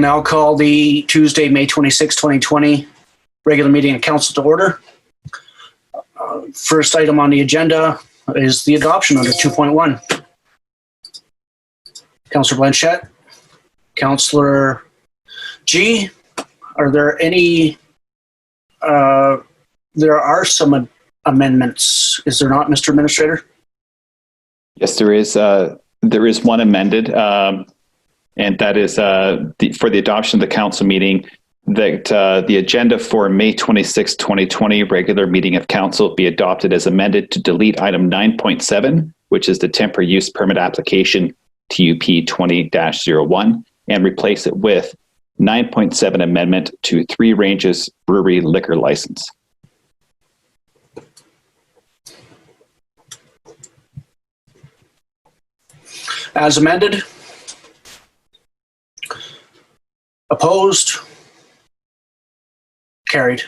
now call the Tuesday, May 26, 2020 regular meeting of council to order. First item on the agenda is the adoption under 2.1. Councillor Blanchette, Councillor G, are there any, there are some amendments, is there not, Mr. Administrator? Yes, there is. There is one amended, and that is for the adoption of the council meeting, that the agenda for May 26, 2020 regular meeting of council be adopted as amended to delete item 9.7, which is the temporary use permit application TUP 20-01, and replace it with 9.7 amendment to Three Ranges Brewery liquor license. As amended. Opposed? Carried.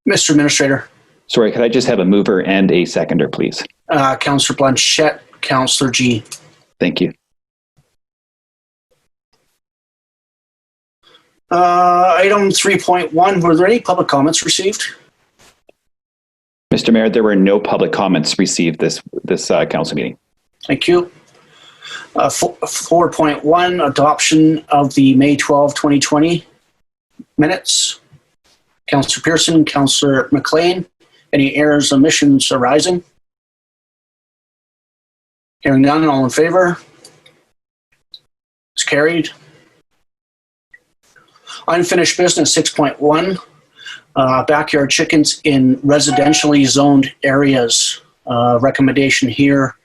Mr. Administrator. Sorry, could I just have a mover and a seconder, please? Councillor Blanchette, Councillor G. Thank you. Item 3.1, were there any public comments received? Mr. Mayor, there were no public comments received this council meeting. Thank you. 4.1, adoption of the May 12, 2020 minutes. Councillor Pearson, Councillor McLean, any errors, omissions arising? Hearing none, all in favor? It's carried. Unfinished business 6.1, backyard chickens in residentially zoned areas. Recommendation here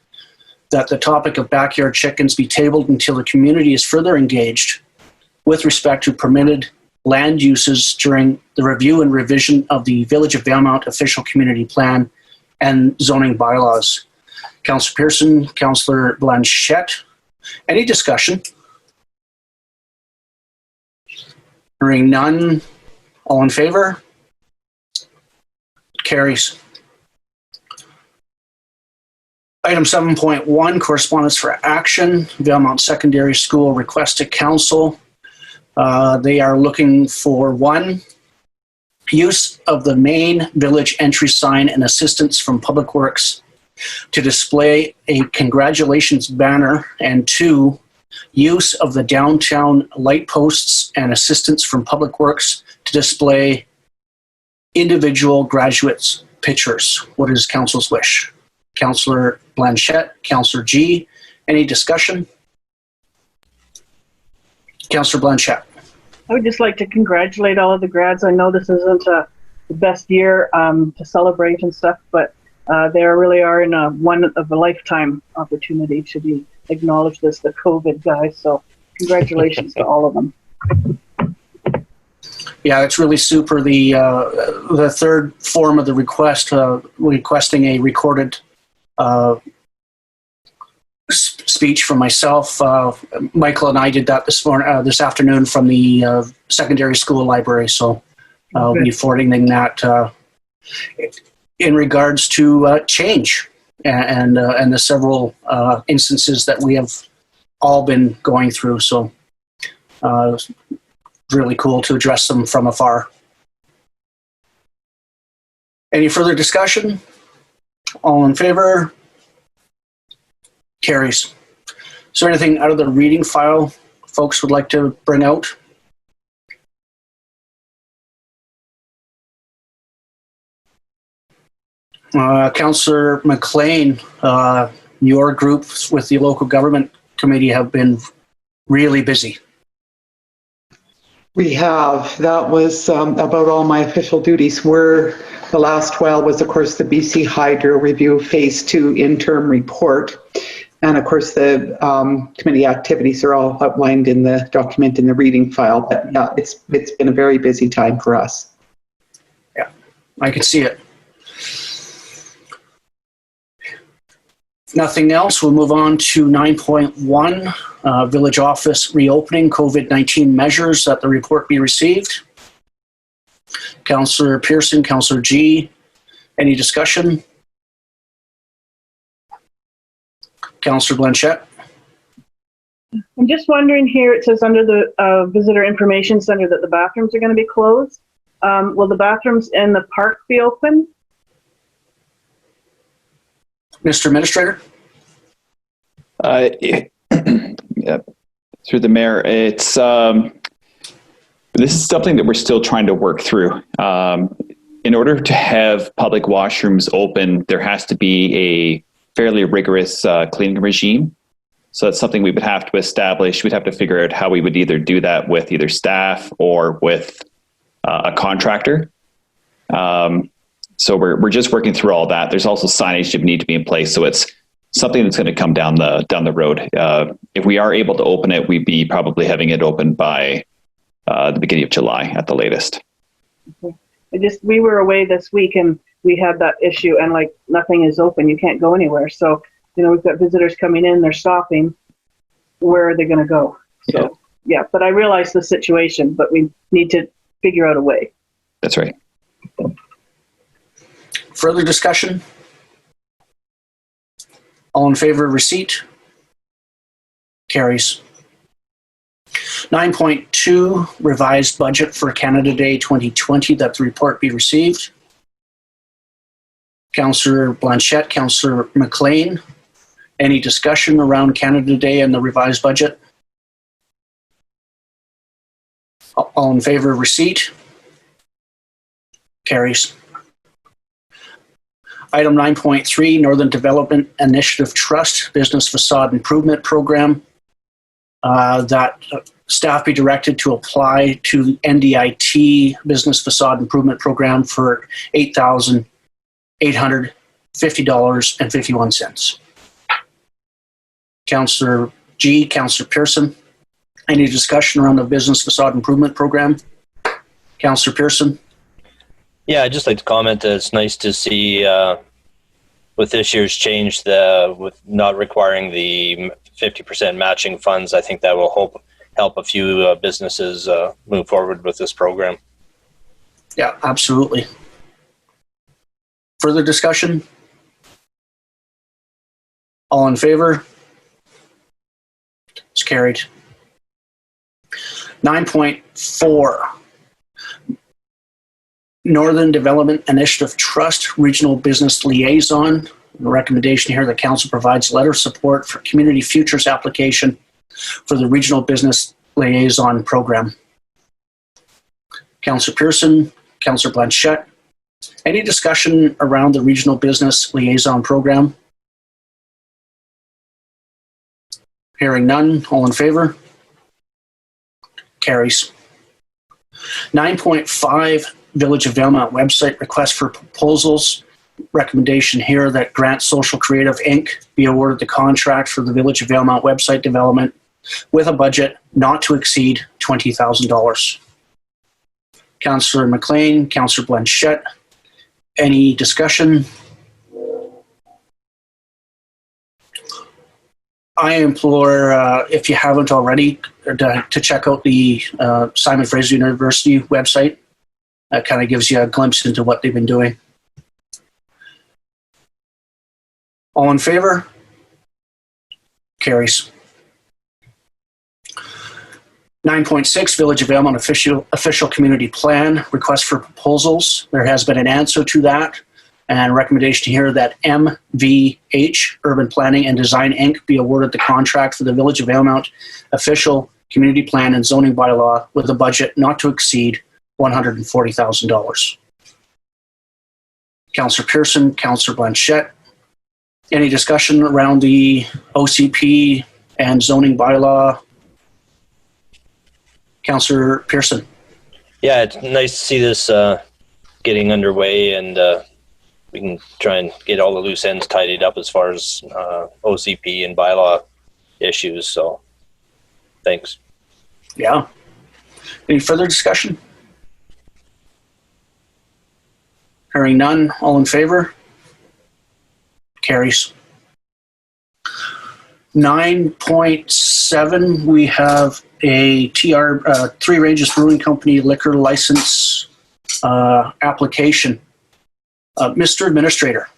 that the topic of backyard chickens be tabled until the community is further engaged with respect to permitted land uses during the review and revision of the Village of Valemount official community plan and zoning bylaws. Councillor Pearson, Councillor Blanchette, any discussion? Hearing none, all in favor? Carries. Item 7.1, correspondence for action. Valemount Secondary School request to council. They are looking for one, use of the main village entry sign and assistance from Public Works to display a congratulations banner, and two, use of the downtown light posts and assistance from Public Works to display individual graduates' pictures. What is council's wish? Councillor Blanchette, Councillor G, any discussion? Councillor Blanchette. I would just like to congratulate all of the grads. I know this isn't the best year to celebrate and stuff, but they really are in one of a lifetime opportunity to be acknowledged as the COVID guys. So congratulations to all of them. Yeah, it's really super. The third form of the request, requesting a recorded speech from myself. Michael and I did that this afternoon from the secondary school library. So I'll be forwarding that in regards to change and the several instances that we have all been going through. So really cool to address them from afar. Any further discussion? All in favor? Carries. Is there anything out of the reading file folks would like to bring out? Councillor McLean, your group with the local government committee have been really busy. We have. That was about all my official duties were. The last while was, of course, the BC Hydro Review Phase 2 interim report. And of course, the committee activities are all outlined in the document in the reading file. But yeah, it's been a very busy time for us. Yeah, I can see it. If nothing else, we'll move on to 9.1, Village Office reopening, COVID-19 measures, that the report be received. Councillor Pearson, Councillor G, any discussion? Councillor Blanchette. I'm just wondering here, it says under the Visitor Information Center that the bathrooms are going to be closed. Will the bathrooms in the park be open? Mr. Administrator? Yeah, through the mayor, it's this is something that we're still trying to work through. In order to have public washrooms open, there has to be a fairly rigorous cleaning regime. So that's something we would have to establish. We'd have to figure out how we would either do that with either staff or with a contractor. So we're just working through all that. There's also signage that need to be in place. So it's something that's going to come down the road. If we are able to open it, we'd be probably having it open by the beginning of July at the latest. Okay. We were away this week and we had that issue, and like nothing is open. You can't go anywhere. So, we've got visitors coming in, they're stopping. Where are they going to go? So, yeah, but I realize the situation, but we need to figure out a way. That's right. Further discussion? All in favor of receipt? Carries. 9.2, revised budget for Canada Day 2020, that the report be received. Councillor Blanchette, Councillor McLean, any discussion around Canada Day and the revised budget? All in favor of receipt? Carries. Item 9.3, Northern Development Initiative Trust Business Facade Improvement Program. That staff be directed to apply to NDIT Business Facade Improvement Program for $8,850.51. Councillor G, Councillor Pearson, any discussion around the Business Facade Improvement Program? Councillor Pearson? Yeah, I'd just like to comment that it's nice to see with this year's change, with not requiring the 50% matching funds. I think that will help a few businesses move forward with this program. Yeah, absolutely. Further discussion? All in favor? It's carried. 9.4. Northern Development Initiative Trust Regional Business Liaison. The recommendation here, the council provides letter of support for Community Futures application for the Regional Business Liaison Program. Councillor Pearson, Councillor Blanchette, any discussion around the Regional Business Liaison Program? Hearing none, all in favor? Carries. 9.5, Village of Valemount website request for proposals. Recommendation here that Grant Social Creative Inc. be awarded the contract for the Village of Valemount website development with a budget not to exceed $20,000. Councillor McLean, Councillor Blanchette, any discussion? I implore, if you haven't already, to check out the Simon Fraser University website. That kind of gives you a glimpse into what they've been doing. All in favor? Carries. 9.6, Village of Valemount official community plan, request for proposals. There has been an answer to that, and recommendation here that MVH, Urban Planning and Design Inc., be awarded the contract for the Village of Valemount official community plan and zoning bylaw with a budget not to exceed $140,000. Councillor Pearson, Councillor Blanchette, any discussion around the OCP and zoning bylaw? Councillor Pearson. Yeah, it's nice to see this getting underway, and we can try and get all the loose ends tidied up as far as OCP and bylaw issues. So thanks. Yeah. Any further discussion? Hearing none, all in favor? Carries. 9.7, we have a Three Ranges Brewing Company liquor license application. Mr. Administrator.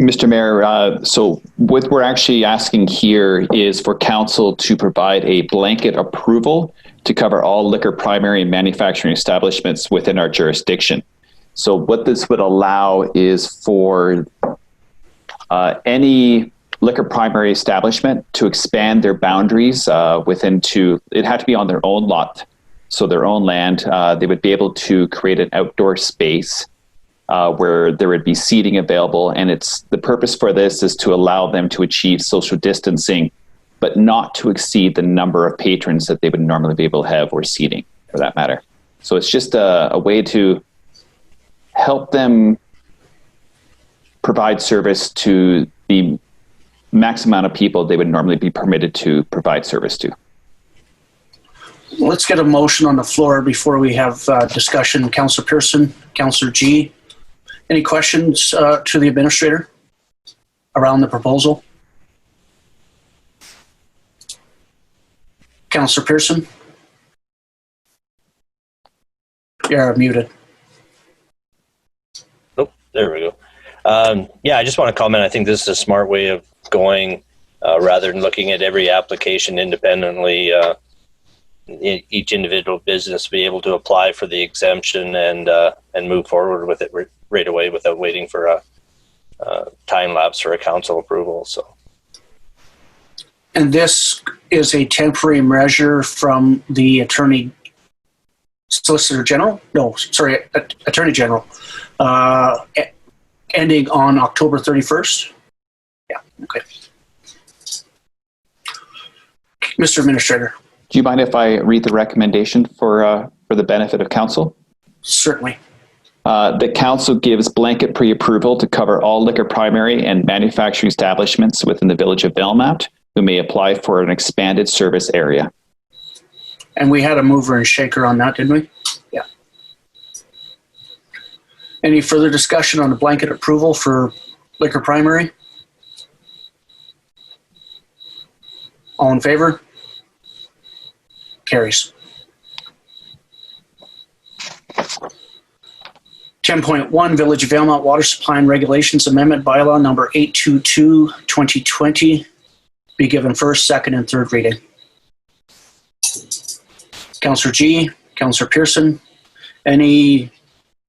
Mr. Mayor, so what we're actually asking here is for council to provide a blanket approval to cover all liquor primary and manufacturing establishments within our jurisdiction. So what this would allow is for any liquor primary establishment to expand their boundaries it had to be on their own lot, so their own land. They would be able to create an outdoor space where there would be seating available, and the purpose for this is to allow them to achieve social distancing, but not to exceed the number of patrons that they would normally be able to have, or seating for that matter. So it's just a way to help them provide service to the max amount of people they would normally be permitted to provide service to. Let's get a motion on the floor before we have discussion. Councillor Pearson, Councillor G. Any questions to the administrator around the proposal? Councillor Pearson? You're muted. Oh, there we go. Yeah, I just want to comment. I think this is a smart way of going rather than looking at every application independently. Each individual business be able to apply for the exemption and move forward with it right away without waiting for a time lapse for a council approval. So, and this is a temporary measure from the Attorney General, ending on October 31st. Yeah. Okay. Mr. Administrator. Do you mind if I read the recommendation for the benefit of council? Certainly. The council gives blanket pre-approval to cover all liquor primary and manufacturing establishments within the Village of Valemount who may apply for an expanded service area. And we had a mover and shaker on that, didn't we? Yeah. Any further discussion on the blanket approval for liquor primary? All in favor? Carries. 10.1 Village of Valemount Water Supply and Regulations Amendment Bylaw number 822-2020 be given first, second, and third reading. Councillor G, Councillor Pearson, any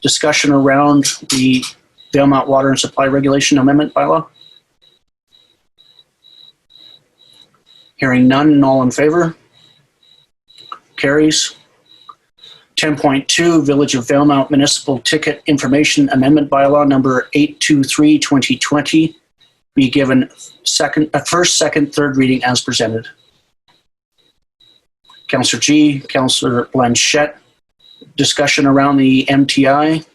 discussion around the Valemount Water and Supply Regulation Amendment Bylaw? Hearing none, and all in favor? Carries. 10.2 Village of Valemount Municipal Ticket Information Amendment Bylaw number 823-2020 be given first, second, third reading as presented. Councillor G, Councillor Blanchette, discussion around the MTI.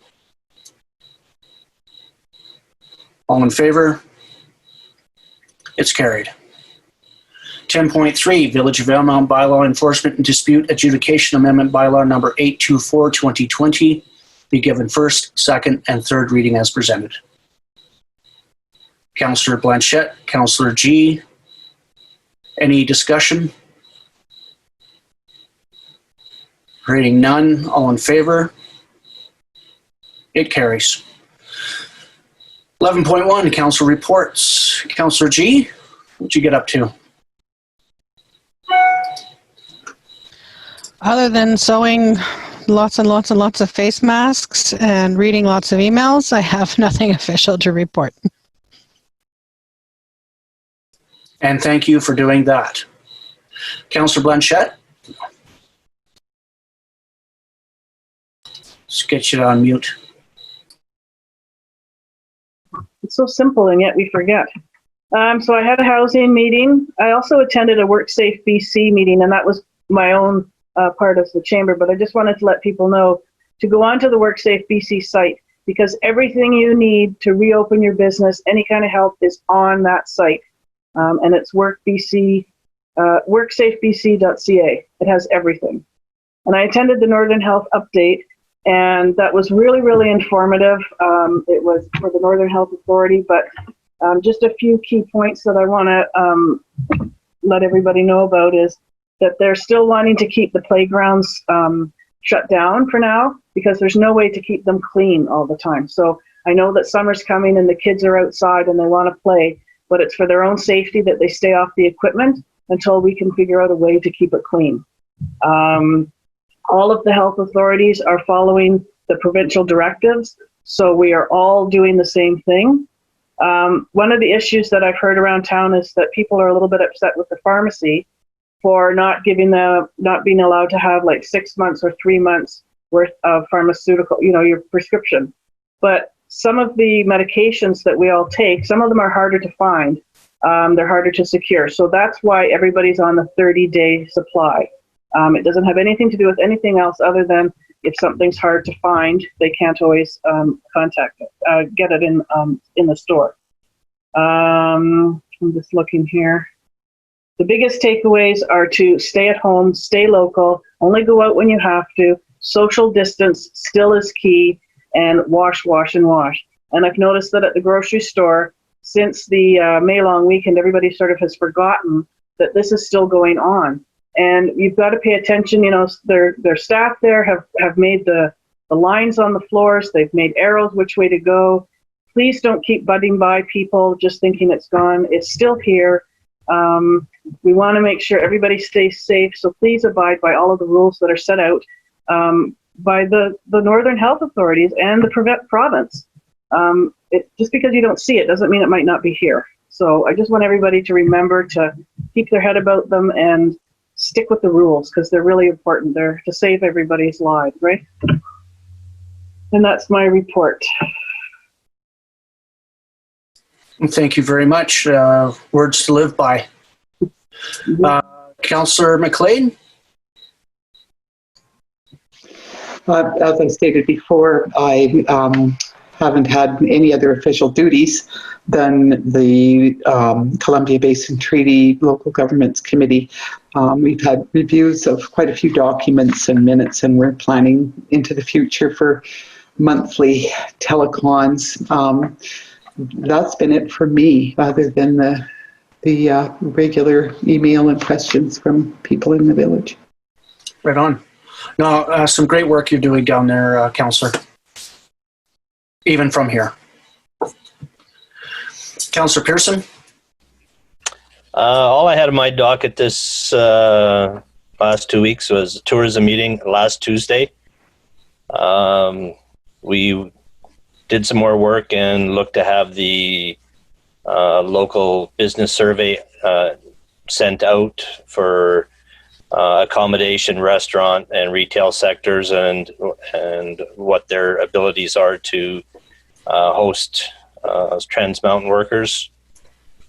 All in favor? It's carried. 10.3 Village of Valemount Bylaw Enforcement and Dispute Adjudication Amendment Bylaw number 824-2020 be given first, second, and third reading as presented. Councillor Blanchette, Councillor G, any discussion? Hearing none, all in favor? It carries. 11.1 Council Reports. Councillor G, what'd you get up to? Other than sewing lots and lots and lots of face masks and reading lots of emails, I have nothing official to report. And thank you for doing that. Councillor Blanchette? Let's get you on mute. It's so simple and yet we forget. So I had a housing meeting. I also attended a WorkSafe BC meeting, and that was my own part of the chamber, but I just wanted to let people know to go onto the WorkSafe BC site, because everything you need to reopen your business, any kind of help, is on that site. And it's worksafebc.ca. It has everything. And I attended the Northern Health update, and that was really, really informative. It was for the Northern Health Authority, but just a few key points that I want to let everybody know about is that they're still wanting to keep the playgrounds shut down for now, because there's no way to keep them clean all the time. So I know that summer's coming and the kids are outside and they want to play, but it's for their own safety that they stay off the equipment until we can figure out a way to keep it clean. All of the health authorities are following the provincial directives, so we are all doing the same thing. One of the issues that I've heard around town is that people are a little bit upset with the pharmacy for not being allowed to have like 6 months or 3 months worth of pharmaceutical, your prescription. But some of the medications that we all take, some of them are harder to find. They're harder to secure. So that's why everybody's on the 30-day supply. It doesn't have anything to do with anything else other than if something's hard to find, they can't always get it in the store. I'm just looking here. The biggest takeaways are to stay at home, stay local, only go out when you have to, social distance still is key, and wash, and wash. And I've noticed that at the grocery store, since the May long weekend, everybody sort of has forgotten that this is still going on. And you've got to pay attention. Their staff there have made the lines on the floors. They've made arrows which way to go. Please don't keep butting by people just thinking it's gone. It's still here. We want to make sure everybody stays safe. So please abide by all of the rules that are set out by the Northern Health Authorities and the province. Just because you don't see it doesn't mean it might not be here. So I just want everybody to remember to keep their head about them and stick with the rules because they're really important. They're to save everybody's lives, right? And that's my report. Thank you very much. Words to live by. Councillor McLean? As I stated before, I haven't had any other official duties than the Columbia Basin Treaty Local Governments Committee. We've had reviews of quite a few documents and minutes, and we're planning into the future for monthly telecons. That's been it for me, other than the regular email and questions from people in the village. Right on. No, some great work you're doing down there, Councillor. Even from here. Councillor Pearson? All I had on my docket this last 2 weeks was a tourism meeting last Tuesday. We did some more work and looked to have the local business survey sent out for accommodation, restaurant, and retail sectors, and what their abilities are to host Trans Mountain workers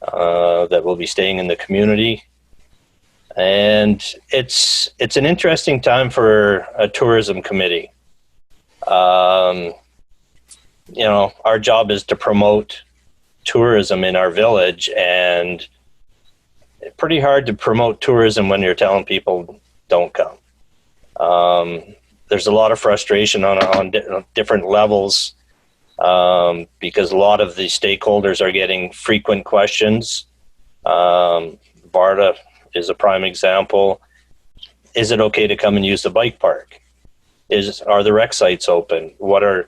that will be staying in the community. And it's an interesting time for a tourism committee. Our job is to promote tourism in our village, and it's pretty hard to promote tourism when you're telling people don't come. There's a lot of frustration on different levels because a lot of the stakeholders are getting frequent questions. Barda is a prime example. Is it okay to come and use the bike park? Are the rec sites open? We're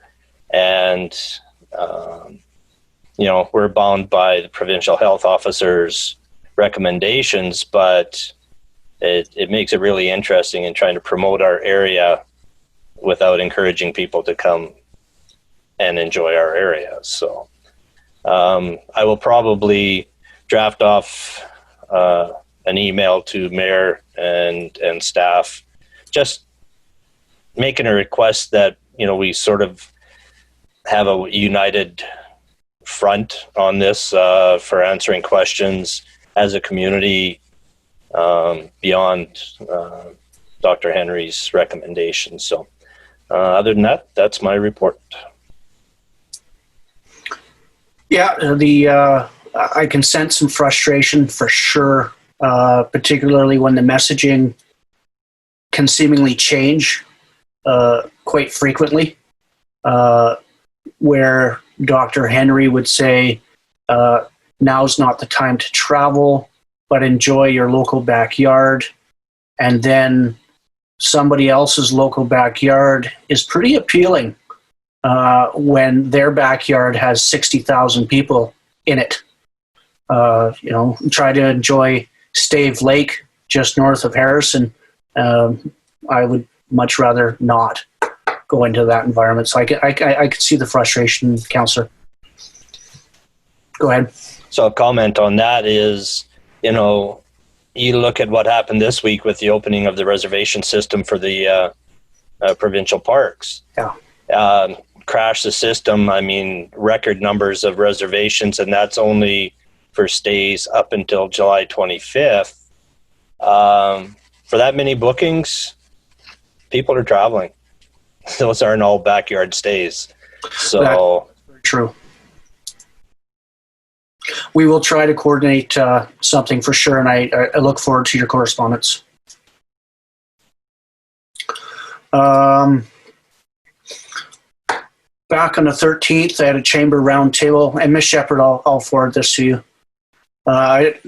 bound by the provincial health officer's recommendations, but it makes it really interesting in trying to promote our area without encouraging people to come and enjoy our area. So I will probably draft off an email to mayor and staff, just making a request that we sort of have a united front on this for answering questions as a community beyond Dr. Henry's recommendations. So other than that, that's my report. Yeah, I can sense some frustration for sure, particularly when the messaging can seemingly change quite frequently, where Dr. Henry would say, now's not the time to travel, but enjoy your local backyard. And then somebody else's local backyard is pretty appealing when their backyard has 60,000 people in it. Try to enjoy Stave Lake just north of Harrison. I would much rather not go into that environment. So I could see the frustration, Councillor. Go ahead. So a comment on that is, you look at what happened this week with the opening of the reservation system for the provincial parks. Yeah. Crash the system. I mean, record numbers of reservations, and that's only for stays up until July 25th. For that many bookings, people are traveling. Those aren't all backyard stays. So that's true. We will try to coordinate something for sure, and I look forward to your correspondence. Back on the 13th, I had a chamber roundtable, and Ms. Shepherd, I'll forward this to you.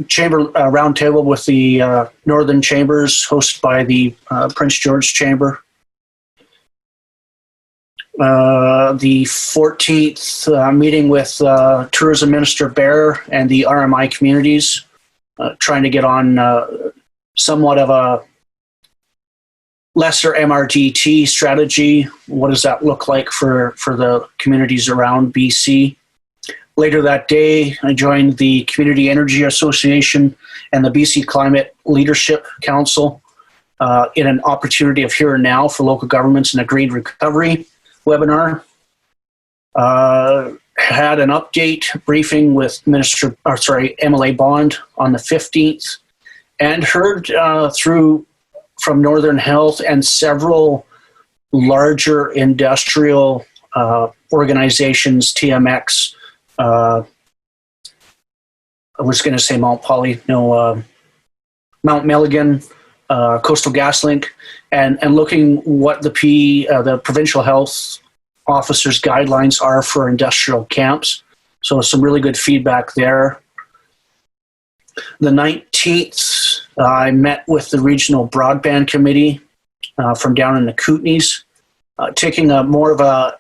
Chamber roundtable with the Northern Chambers, hosted by the Prince George Chamber. The 14th meeting with Tourism Minister Bear and the RMI communities, trying to get on somewhat of a lesser MRDT strategy. What does that look like for the communities around BC? Later that day, I joined the Community Energy Association and the BC Climate Leadership Council in an opportunity of here and now for local governments and a green recovery webinar. Had an update briefing with MLA Bond on the 15th, and heard from Northern Health and several larger industrial organizations, TMX, I was going to say Mount Poly, no, Mount Milligan, Coastal GasLink, and looking what the provincial health officers' guidelines are for industrial camps. So some really good feedback there. The 19th, I met with the Regional Broadband Committee from down in the Kootenays, taking more of a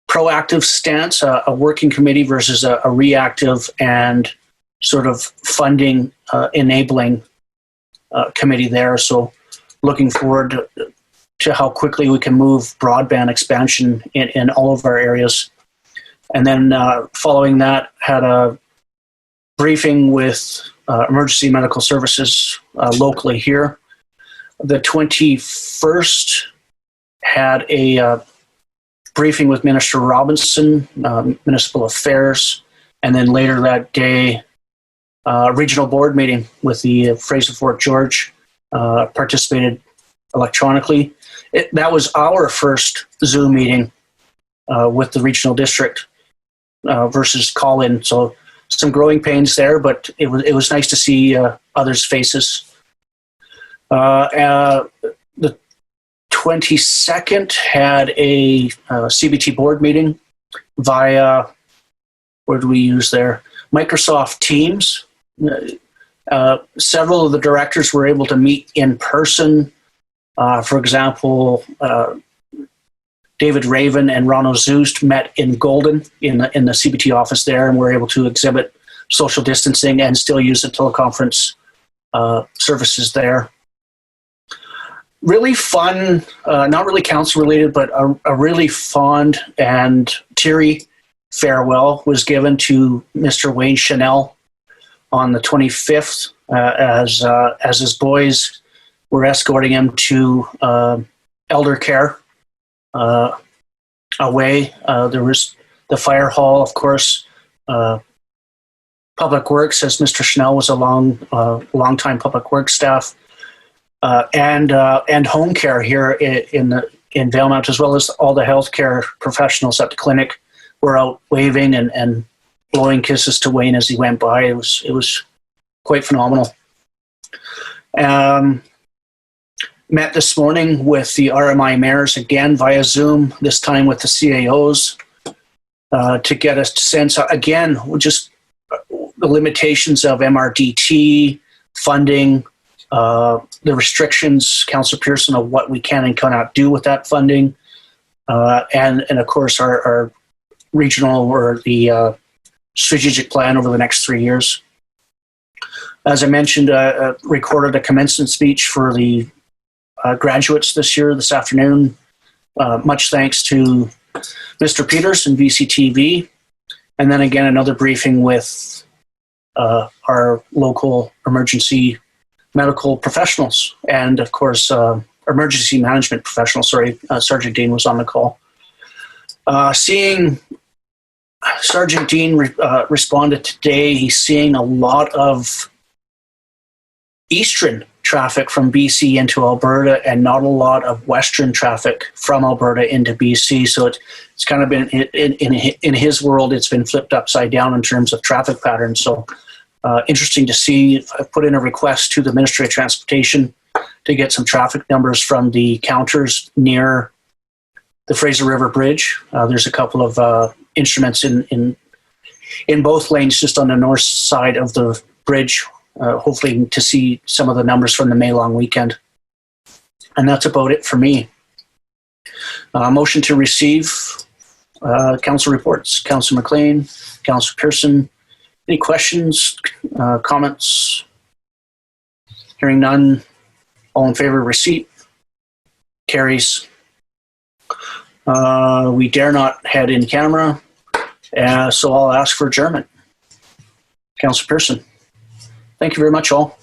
proactive stance, a working committee versus a reactive and sort of funding enabling committee there. So looking forward to how quickly we can move broadband expansion in all of our areas. And then following that, had a briefing with emergency medical services locally here. The 21st had a briefing with Minister Robinson, Municipal Affairs, and then later that day, regional board meeting with the Fraser Fort George, participated electronically. That was our first Zoom meeting with the regional district versus call-in. So some growing pains there, but it was nice to see others' faces. The 22nd had a CBT board meeting via, what do we use there? Microsoft Teams. Several of the directors were able to meet in person. For example, David Raven and Ronald Zoost met in Golden in the CBT office there, and were able to exhibit social distancing and still use the teleconference services there. Really fun, not really council related, but a really fond and teary farewell was given to Mr. Wayne Chanel on the 25th as his boys were escorting him to elder care away. There was the fire hall, of course, Public Works, as Mr. Chanel was a long-time Public Works staff, and home care here in Valemount, as well as all the healthcare professionals at the clinic were out waving and blowing kisses to Wayne as he went by. It was quite phenomenal. Met this morning with the RMI mayors again via Zoom, this time with the CAOs, to get a sense, again, just the limitations of MRDT, funding, the restrictions, Councillor Pearson, of what we can and cannot do with that funding, and of course our regional or the strategic plan over the next 3 years. As I mentioned, recorded a commencement speech for the graduates this afternoon. Much thanks to Mr. Peters and VCTV. And then again, another briefing with our local emergency medical professionals and, of course, emergency management professionals. Sorry, Sergeant Dean was on the call. Seeing Sergeant Dean responded today, he's seeing a lot of eastern traffic from BC into Alberta and not a lot of western traffic from Alberta into BC. So it's kind of been, in his world, it's been flipped upside down in terms of traffic patterns. So interesting to see. I put in a request to the Ministry of Transportation to get some traffic numbers from the counters near the Fraser River Bridge. There's a couple of instruments in both lanes just on the north side of the bridge, hopefully to see some of the numbers from the May long weekend. And that's about it for me. Motion to receive council reports. Councillor McLean, Councillor Pearson. Any questions, comments? Hearing none. All in favor of receipt? Carries. We dare not head in camera, so I'll ask for adjournment. Councillor Pearson. Thank you very much, all.